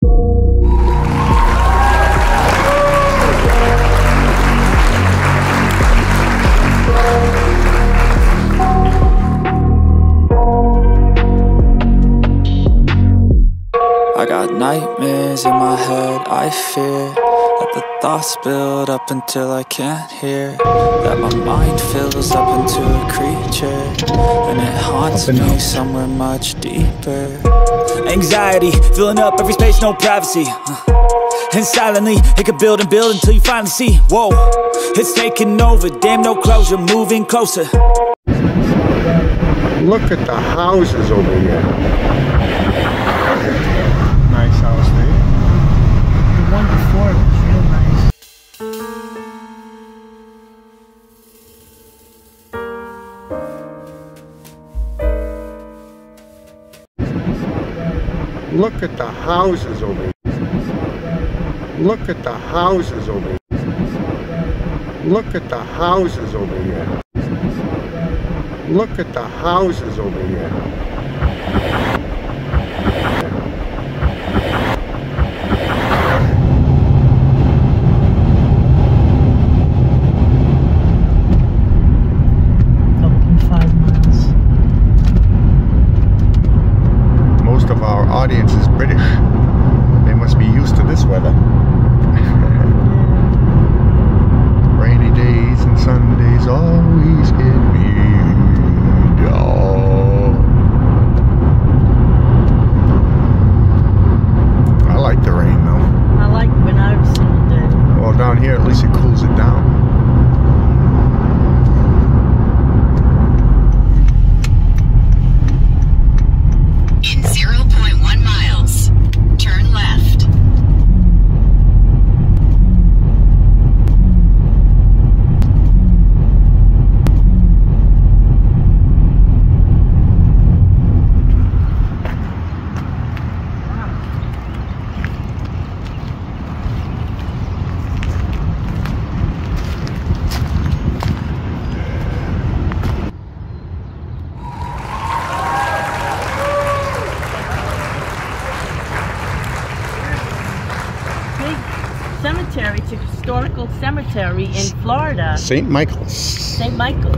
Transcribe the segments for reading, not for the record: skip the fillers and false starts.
I got nightmares in my head, I fear that the thoughts build up until I can't hear, that my mind fills up into a creature, and it haunts me somewhere much deeper. Anxiety, filling up every space, no privacy, and silently, it could build and build until you finally see, whoa, it's taking over, damn no closure, moving closer. Look at the houses over here. Nice house there. The one before was real nice. Look at the houses over here. Look at the houses over here. Look at the houses over here. Look at the houses over here. Most of our audience is British. They must be used to this weather. Rainy days and Sundays always get me down. I like the rain though. I like when I've seen it. Well, down here at least it cools it down. In 0.1 miles, turn left. Cemetery, it's a historical cemetery in Florida. St. Michael's. St. Michael's.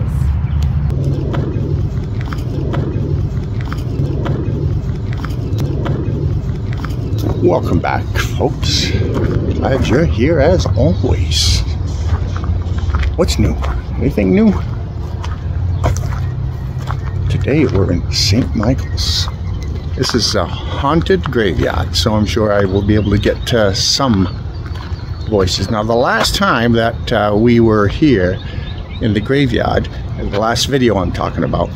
Welcome back, folks. Glad you're here as always. What's new? Anything new? Today we're in St. Michael's. This is a haunted graveyard, so I'm sure I will be able to get some voices. Now, the last time that we were here in the graveyard, in the last video I'm talking about,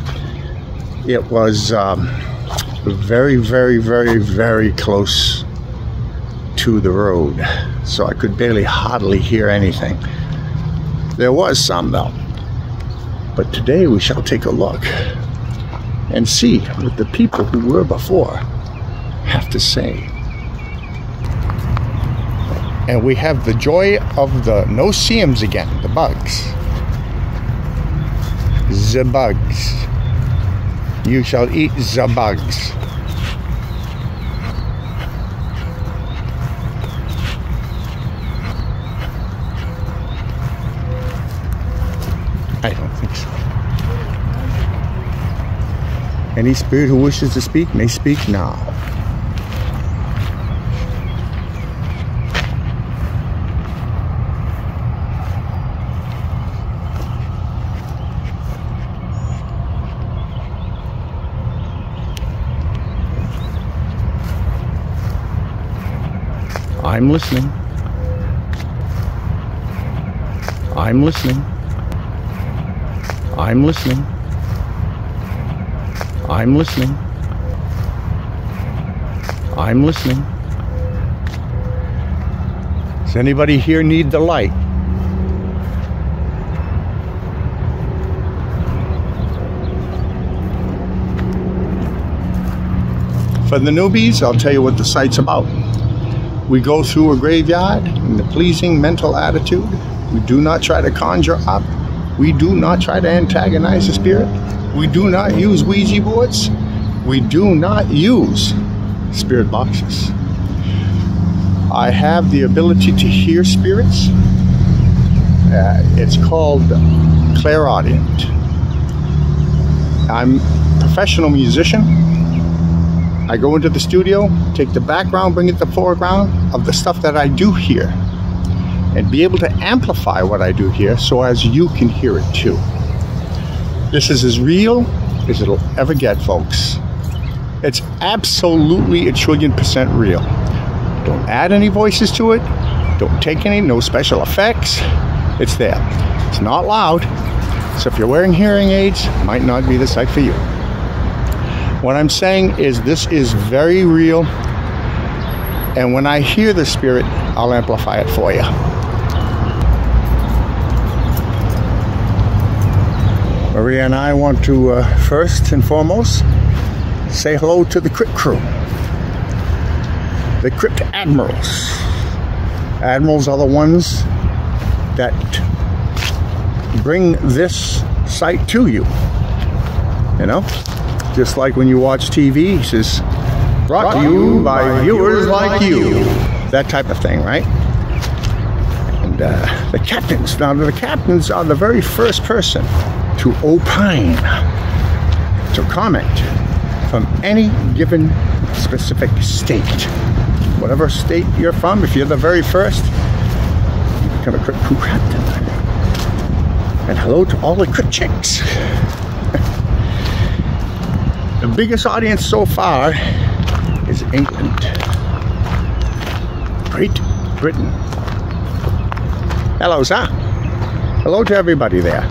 it was very, very, very, very close to the road, so I could hardly hear anything. There was some though, but today we shall take a look and see what the people who were before have to say. And we have the joy of the no-see-ums again, the bugs. The bugs. You shall eat the bugs. I don't think so. Any spirit who wishes to speak may speak now. I'm listening. I'm listening. I'm listening. I'm listening. I'm listening. Does anybody here need the light? For the newbies, I'll tell you what the site's about. We go through a graveyard in a pleasing mental attitude. We do not try to conjure up. We do not try to antagonize the spirit. We do not use Ouija boards. We do not use spirit boxes. I have the ability to hear spirits. It's called clairaudient. I'm a professional musician. I go into the studio, take the background, bring it to the foreground of the stuff that I do hear, and be able to amplify what I do hear so as you can hear it too. This is as real as it'll ever get, folks. It's absolutely 1,000,000,000% real. Don't add any voices to it. Don't take any, no special effects. It's there. It's not loud. So if you're wearing hearing aids, it might not be the site for you. What I'm saying is this is very real. And when I hear the spirit, I'll amplify it for you. Maria and I want to first and foremost say hello to the Crypt crew, the Crypt Admirals. Admirals are the ones that bring this site to you. You know, just like when you watch TV, it says, brought to you by viewers like you. That type of thing, right? And the captains. Now, the captains are the very first person to opine, to comment from any given specific state. Whatever state you're from, if you're the very first, you become a Crypt crew captain. And hello to all the Crypt chicks. The biggest audience so far is England. Great Britain. Hello, sir. Hello to everybody there.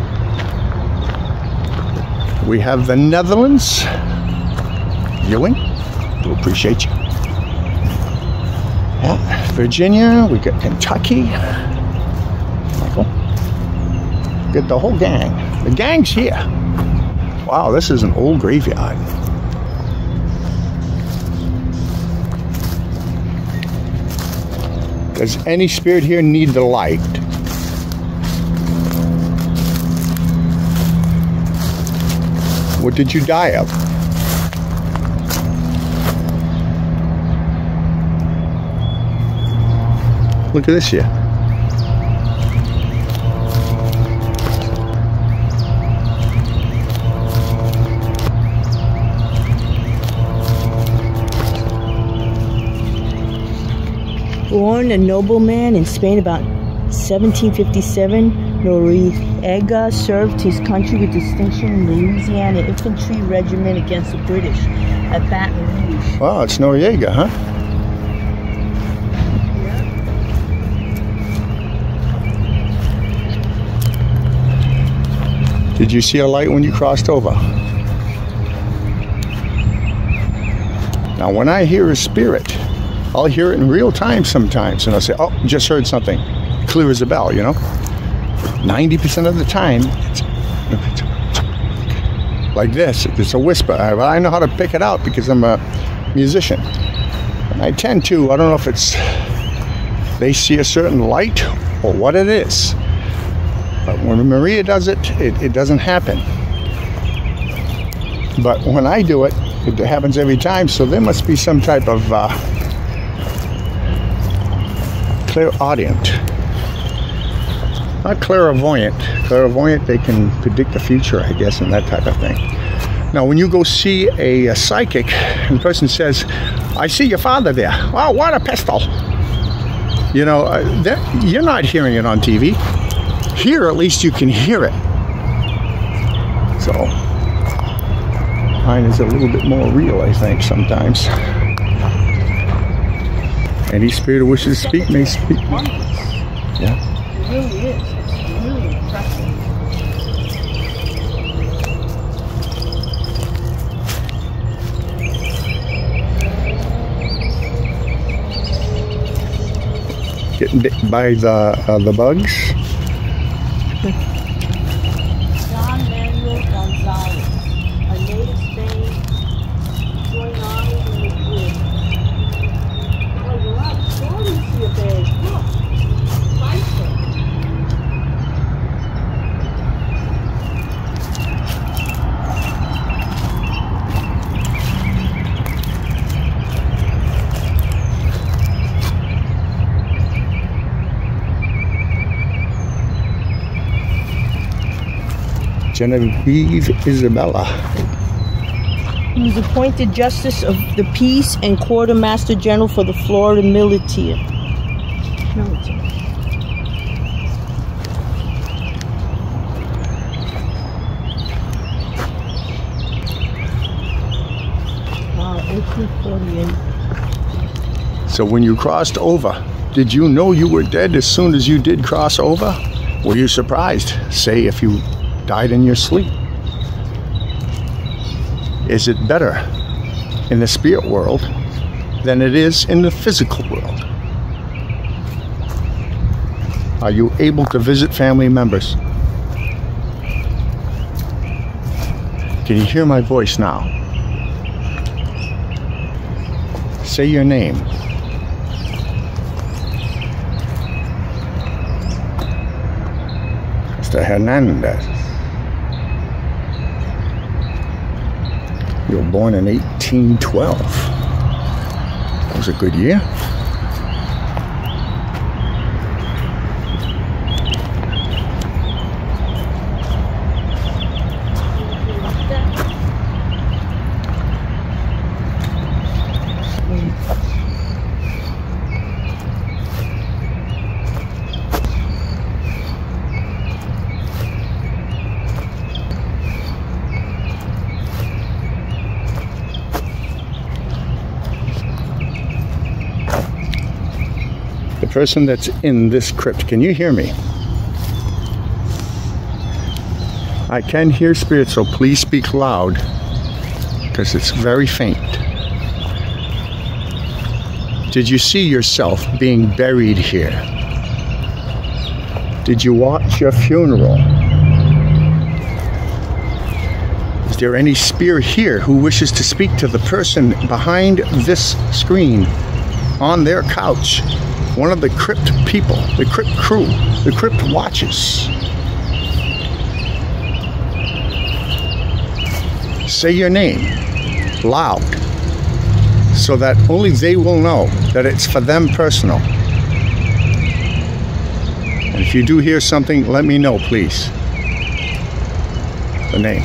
We have the Netherlands viewing. We appreciate you. Yeah, Virginia, we got Kentucky. Michael. Get the whole gang. The gang's here. Wow, this is an old graveyard. Does any spirit here need the light? What did you die of? Look at this here. Born a nobleman in Spain about 1757, Noriega served his country with distinction in the Louisiana Infantry Regiment against the British at Baton Rouge. Wow, it's Noriega, huh? Did you see a light when you crossed over? Now, when I hear a spirit, I'll hear it in real time sometimes, and I'll say, oh, just heard something. Clear as a bell, you know? 90% of the time, it's like this. It's a whisper. I know how to pick it out because I'm a musician. And I tend to, I don't know if it's they see a certain light or what it is. But when Maria does it, it doesn't happen. But when I do it, it happens every time, so there must be some type of clairaudient. Not clairvoyant. Clairvoyant, they can predict the future, I guess, and that type of thing. Now, when you go see a psychic, and the person says, I see your father there. Wow, what a pistol. You know, you're not hearing it on TV. Here, at least you can hear it. So, mine is a little bit more real, I think, sometimes. Any spirit who wishes to speak may speak. Yeah. It really is. It's really impressive. Getting bitten by the bugs. John Manuel Gonzalez, a native Spain, joined army in Madrid. Oh, you're up. Stories here, babe. Look. Bison. Genevieve Isabella. He was appointed Justice of the Peace and Quartermaster General for the Florida Military. Wow, 1848. So when you crossed over, did you know you were dead as soon as you did cross over? Were you surprised, say, if you died in your sleep? Is it better in the spirit world than it is in the physical world? Are you able to visit family members? Can you hear my voice now? Say your name. Mr. Hernandez. You were born in 1812. That was a good year. The person that's in this crypt, can you hear me? I can hear spirit, so please speak loud because it's very faint. Did you see yourself being buried here? Did you watch your funeral? Is there any spirit here who wishes to speak to the person behind this screen on their couch? One of the crypt people, the crypt crew, the crypt watchers. Say your name loud so that only they will know that it's for them personal. And if you do hear something, let me know, please. The name.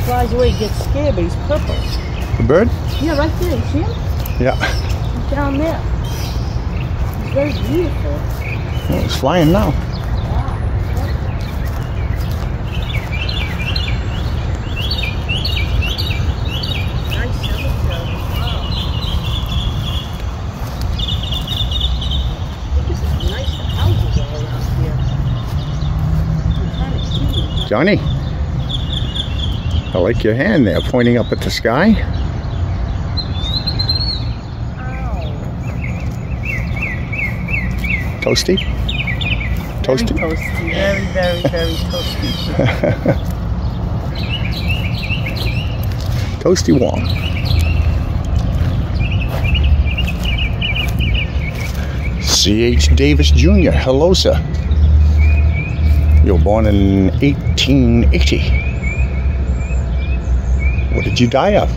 Flies away, gets scared, but he's purple. The bird? Yeah, right there. You see him? Yeah. He's down there. He's very beautiful. Well, it's flying now. Nice cemetery. Wow. Look at how nice the houses are around here. They're kind of cute. Johnny? I like your hand there, pointing up at the sky. Toasty? Toasty? Very toasty. Very, very, very toasty. Toasty Wong. C.H. Davis Jr. Hello, sir. You were born in 1880. What did you die of?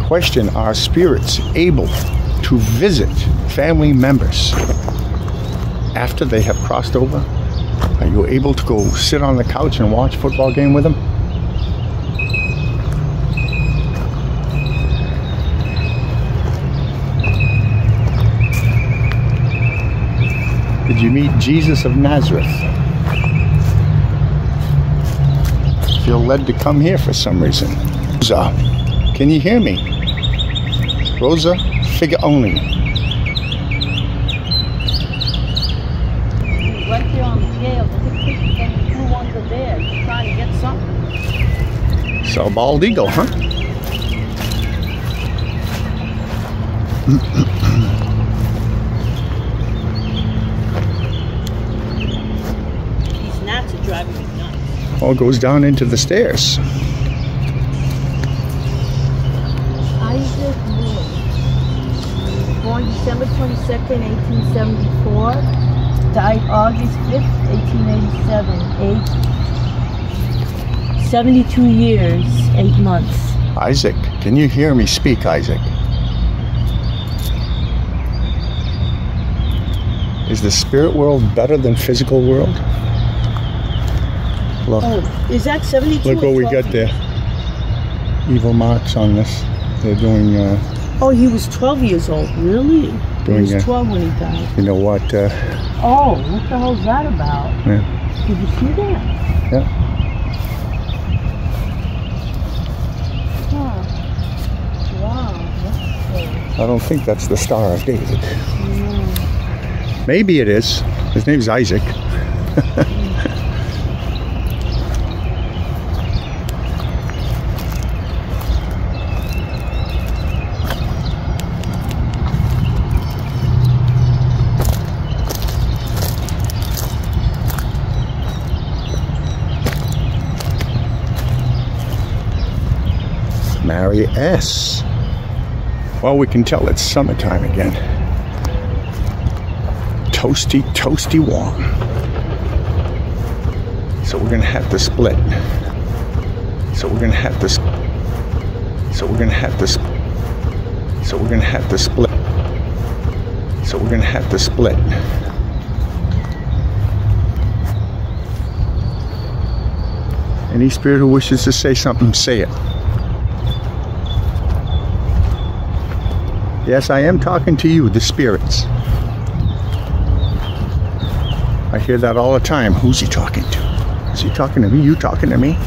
Question, are spirits able to visit family members after they have crossed over? Are you able to go sit on the couch and watch a football game with them? Did you meet Jesus of Nazareth? I feel led to come here for some reason. Rosa, can you hear me? Rosa Figuroni. Right there on the scale, the two ones are there. He's trying to get something. So bald eagle, huh? all goes down into the stairs. Isaac Lewis, born December 22nd, 1874, died August 5th, 1887, age 72 years, 8 months. Isaac, can you hear me speak, Isaac? Is the spirit world better than physical world? Look, Oh, is that 72? look what we got there. Evil marks on this. They're doing, Oh, he was 12 years old. Really? Doing, He was 12 when he died. you know what? Oh, what the hell's that about? Yeah. Did you see that? Yeah. Huh. Wow. That's I don't think that's the Star of David. cool. Maybe it is. His name's Isaac. Mary S. Well, we can tell it's summertime again. Toasty, toasty warm. So we're gonna have to split. So we're gonna have to. So we're gonna have to. So we're gonna have to split. So we're gonna have to split. Any spirit who wishes to say something, say it. Yes, I am talking to you, the spirits. I hear that all the time. Who's he talking to? Is he talking to me? You talking to me?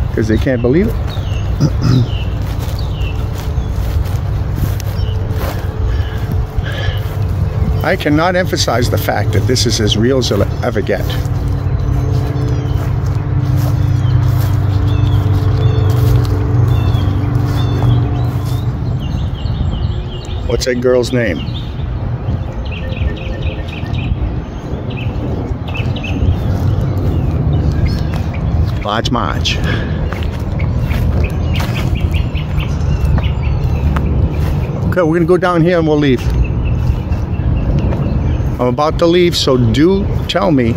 Because they can't believe it. I cannot emphasize the fact that this is as real as it'll ever get. What's that girl's name? Marge. Okay, we're gonna go down here and we'll leave. I'm about to leave, so do tell me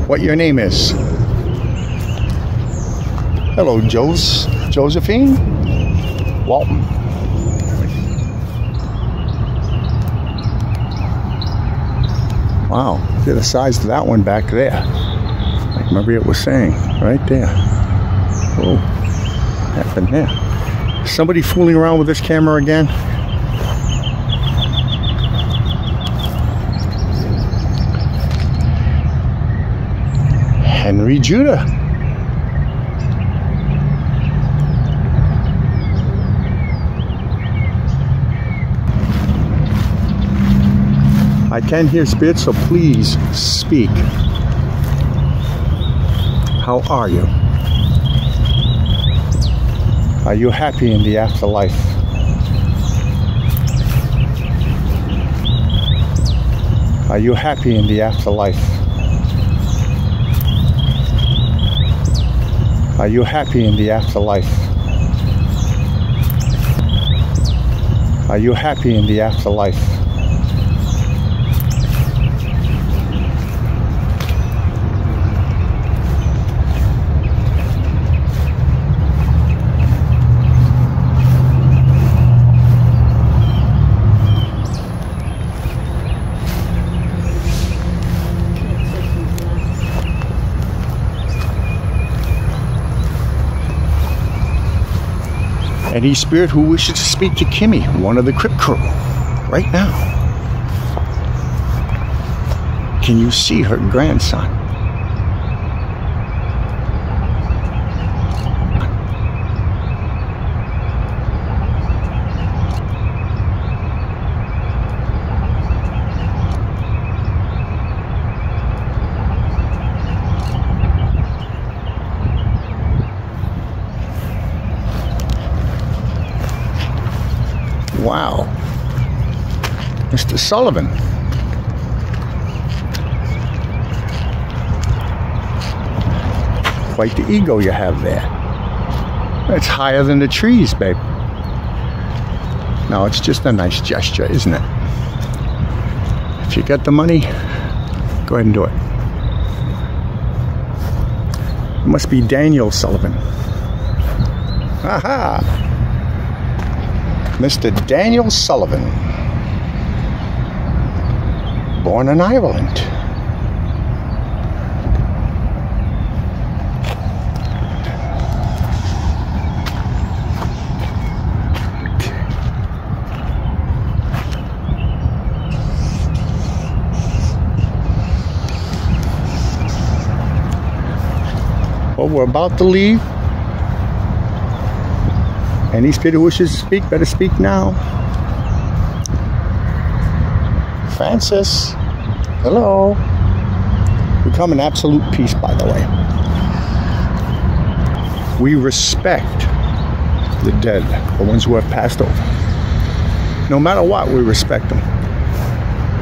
what your name is. Hello, Josephine? Walton. Wow, look at the size of that one back there. Like Maria was saying, right there. Whoa, what happened there? Somebody fooling around with this camera again? Henry Judah. I can hear spirits, so please speak. How are you? Are you happy in the afterlife? Are you happy in the afterlife? Are you happy in the afterlife? Are you happy in the afterlife? Any spirit who wishes to speak to Kimmy, one of the Crypt crew, right now. Can you see her grandson? Wow. Mr. Sullivan. Quite the ego you have there. It's higher than the trees, babe. No, it's just a nice gesture, isn't it? If you got the money, go ahead and do it. It must be Daniel Sullivan. Aha! Mr. Daniel Sullivan. Born in Ireland. Well, we're about to leave. Any spirit who wishes to speak, better speak now. Francis, hello. We come in absolute peace, by the way. We respect the dead, the ones who have passed over. No matter what, we respect them.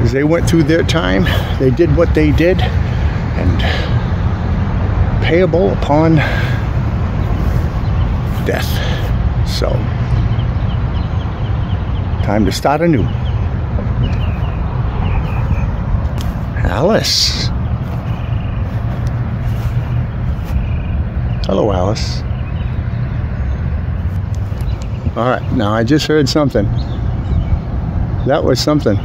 As they went through their time, they did what they did, and payable upon death. So, time to start anew. Alice. Hello, Alice. All right, now I just heard something. That was something.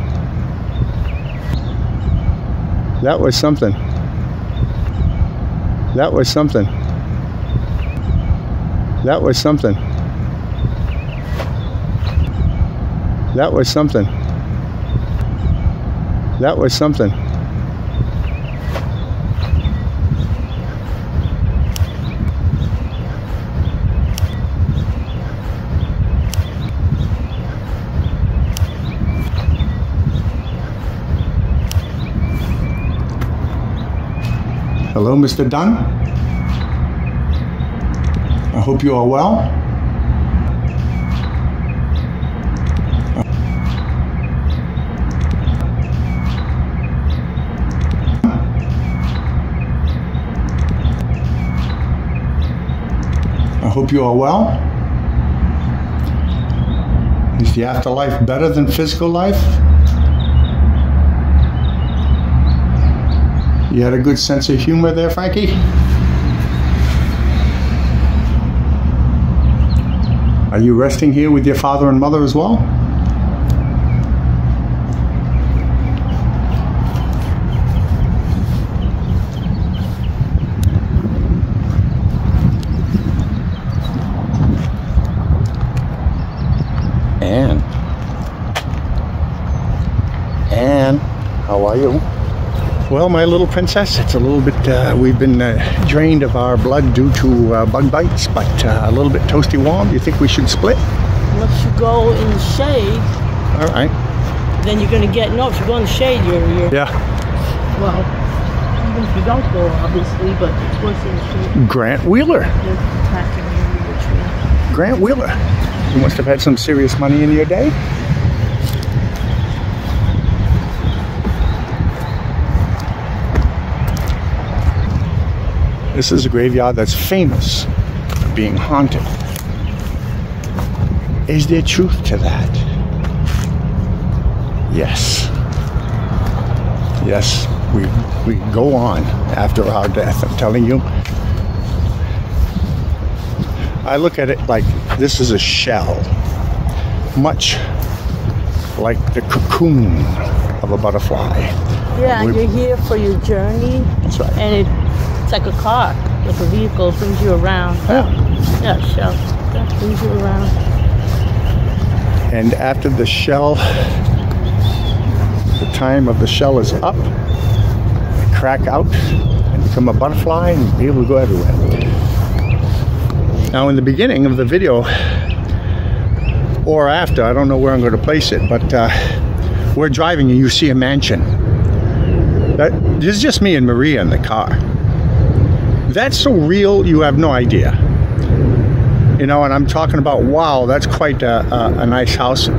That was something. That was something. That was something. That was something. That was something. Hello, Mr. Dunn. I hope you are well. I hope you are well. Is the afterlife better than physical life? You had a good sense of humor there, Frankie? Are you resting here with your father and mother as well? Anne, how are you? Well, my little princess, it's a little bit, we've been drained of our blood due to bug bites, but a little bit toasty warm. Do you think we should split? Unless you go in the shade. All right. Then you're going to get, no, if you go in the shade, you're Yeah. Well, even if you don't go, obviously, but it's worse in the shade. Grant Wheeler. They're attacking you with a tree. Grant Wheeler. You must have had some serious money in your day. This is a graveyard that's famous for being haunted. Is there truth to that? Yes. Yes, we go on after our death, I'm telling you. I look at it like this is a shell, much like the cocoon of a butterfly. Yeah, and you're here for your journey. That's right. And it's like a car, like a vehicle, brings you around. Yeah. Yeah, shell. That brings you around. And after the shell, the time of the shell is up, they crack out and become a butterfly and be able to go everywhere. Now in the beginning of the video, or after, I don't know where I'm going to place it, but we're driving and you see a mansion. This is just me and Maria in the car. That's so real, you have no idea. You know, and I'm talking about, wow, that's quite a nice house.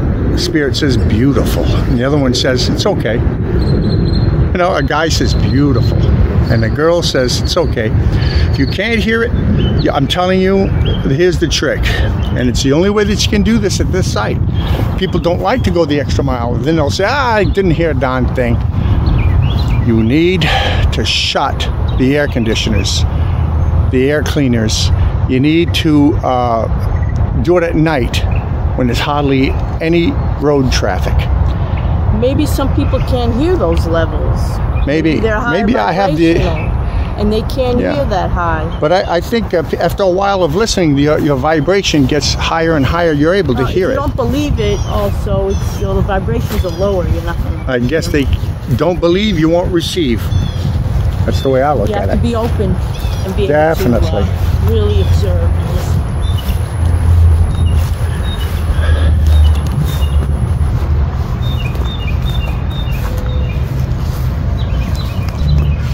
Spirit says beautiful. And the other one says, it's okay. You know, a guy says beautiful. And the girl says, it's okay. If you can't hear it, I'm telling you, here's the trick. And it's the only way that you can do this at this site. People don't like to go the extra mile. Then they'll say, I didn't hear a darn thing. You need to shut the air conditioners, the air cleaners. You need to do it at night when there's hardly any road traffic. Maybe some people can't hear those levels. Maybe I have the, and they can't hear that high. But I think after a while of listening, your vibration gets higher and higher. You're able to hear it. If you don't believe it, also, it's, the vibrations are lower. You're not gonna. I guess they don't believe, you won't receive. That's the way I look at it. You have to be open and be able Definitely. to really observe and listen.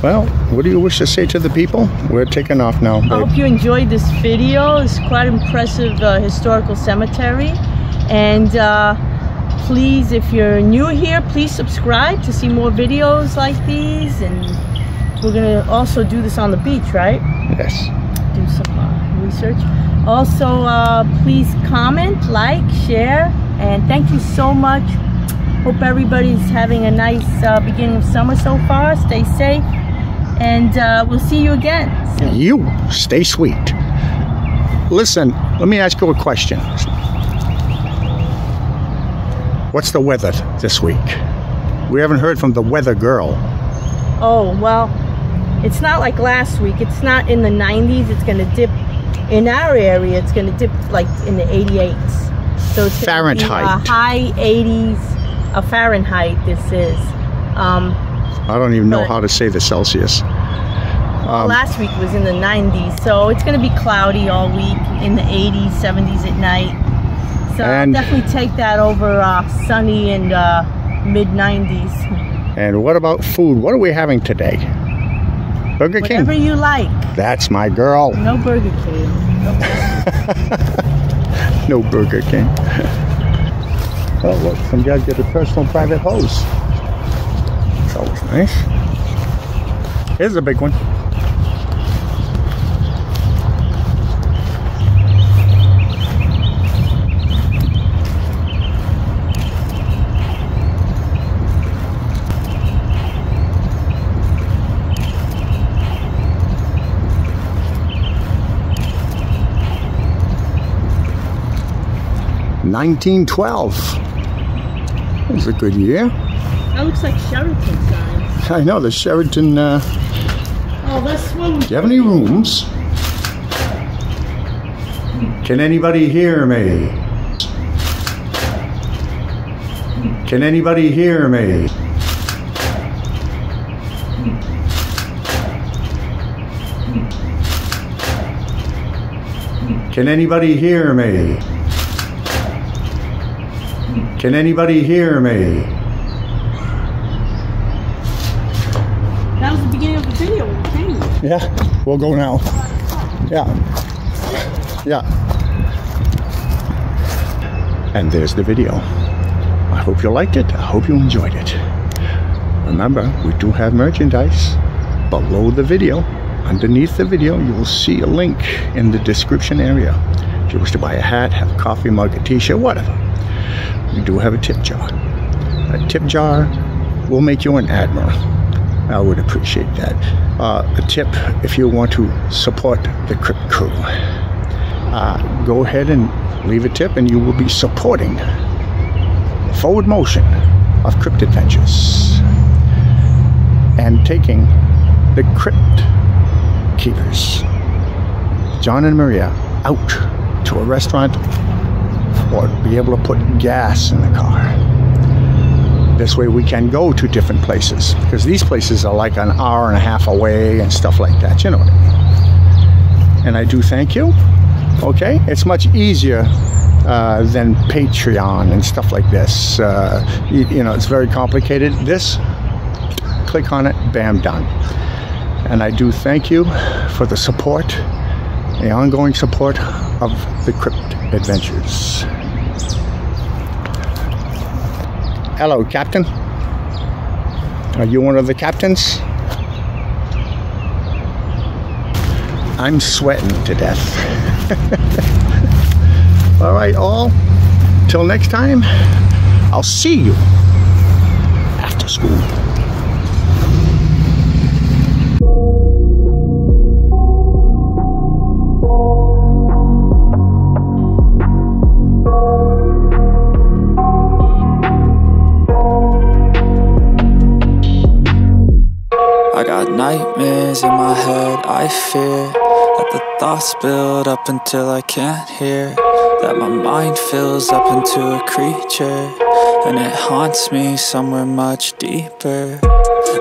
Well, what do you wish to say to the people? We're taking off now, babe. I hope you enjoyed this video. It's quite an impressive historical cemetery. And please, if you're new here, please subscribe to see more videos like these. And we're gonna also do this on the beach, right? Yes. Do some research. Also, please comment, like, share, and thank you so much. Hope everybody's having a nice beginning of summer so far. Stay safe. And we'll see you again soon. You stay sweet. Listen, let me ask you a question. What's the weather this week? We haven't heard from the weather girl. Oh, well, it's not like last week. It's not in the 90s. It's going to dip. In our area, it's going to dip like in the 88s. So it's Fahrenheit. High 80s. Fahrenheit, this is. I don't even know how to say the Celsius. Last week was in the 90s, so it's going to be cloudy all week, in the 80s, 70s at night. So I'll definitely take that over sunny and mid-90s. And what about food? What are we having today? Burger King? Whatever you like. That's my girl. No Burger King. No Burger King. Oh, look, some guys get a personal private hose. That's always nice. Here's a big one. $1912. It was a good year. That looks like Sheraton signs. I know, the Sheraton. Oh, that's one. Do you have any rooms? Can anybody hear me? Can anybody hear me? Can anybody hear me? Can anybody hear me? That was the beginning of the video when we came. Yeah, we'll go now. Yeah. Yeah. And there's the video. I hope you liked it. I hope you enjoyed it. Remember, we do have merchandise below the video. Underneath the video, you will see a link in the description area. If you wish to buy a hat, have a coffee mug, a t-shirt, whatever. We do have a tip jar. A tip jar will make you an admiral. I would appreciate that. A tip if you want to support the Crypt crew. Go ahead and leave a tip and you will be supporting forward motion of Crypt Adventures and taking the Crypt keepers, John and Maria, out to a restaurant or be able to put gas in the car. This way we can go to different places, because these places are like an hour and a half away and stuff like that, you know what I mean. And I do thank you. Okay, it's much easier than Patreon and stuff like this. You know, it's very complicated. This, click on it, bam, done. And I do thank you for the support, the ongoing support of the Crypt Adventures. Hello, Captain. Are you one of the captains? I'm sweating to death. All right, all. Till next time, I'll see you after school. I got nightmares in my head, I fear that the thoughts build up until I can't hear, that my mind fills up into a creature, and it haunts me somewhere much deeper.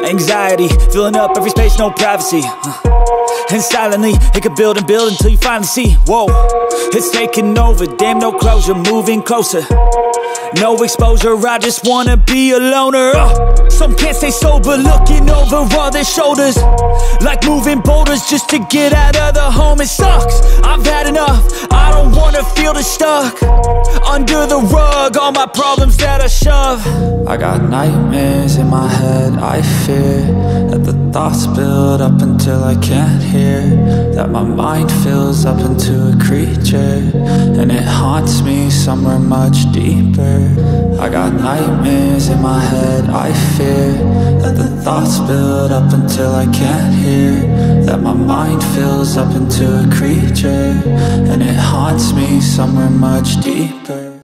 Anxiety, filling up every space, no privacy. And silently, it could build and build until you finally see, whoa, it's taking over, damn, no closure, moving closer. No exposure, I just wanna be a loner. Some can't stay sober, looking over all their shoulders, like moving boulders just to get out of the home. It sucks, I've had enough, I don't wanna feel the stuck under the rug, all my problems that I shove. I got nightmares in my head, I fear that the thoughts build up until I can't hear, that my mind fills up into a creature, and it haunts me somewhere much deeper. I got nightmares in my head, I fear that the thoughts build up until I can't hear, that my mind fills up into a creature, and it haunts me somewhere much deeper.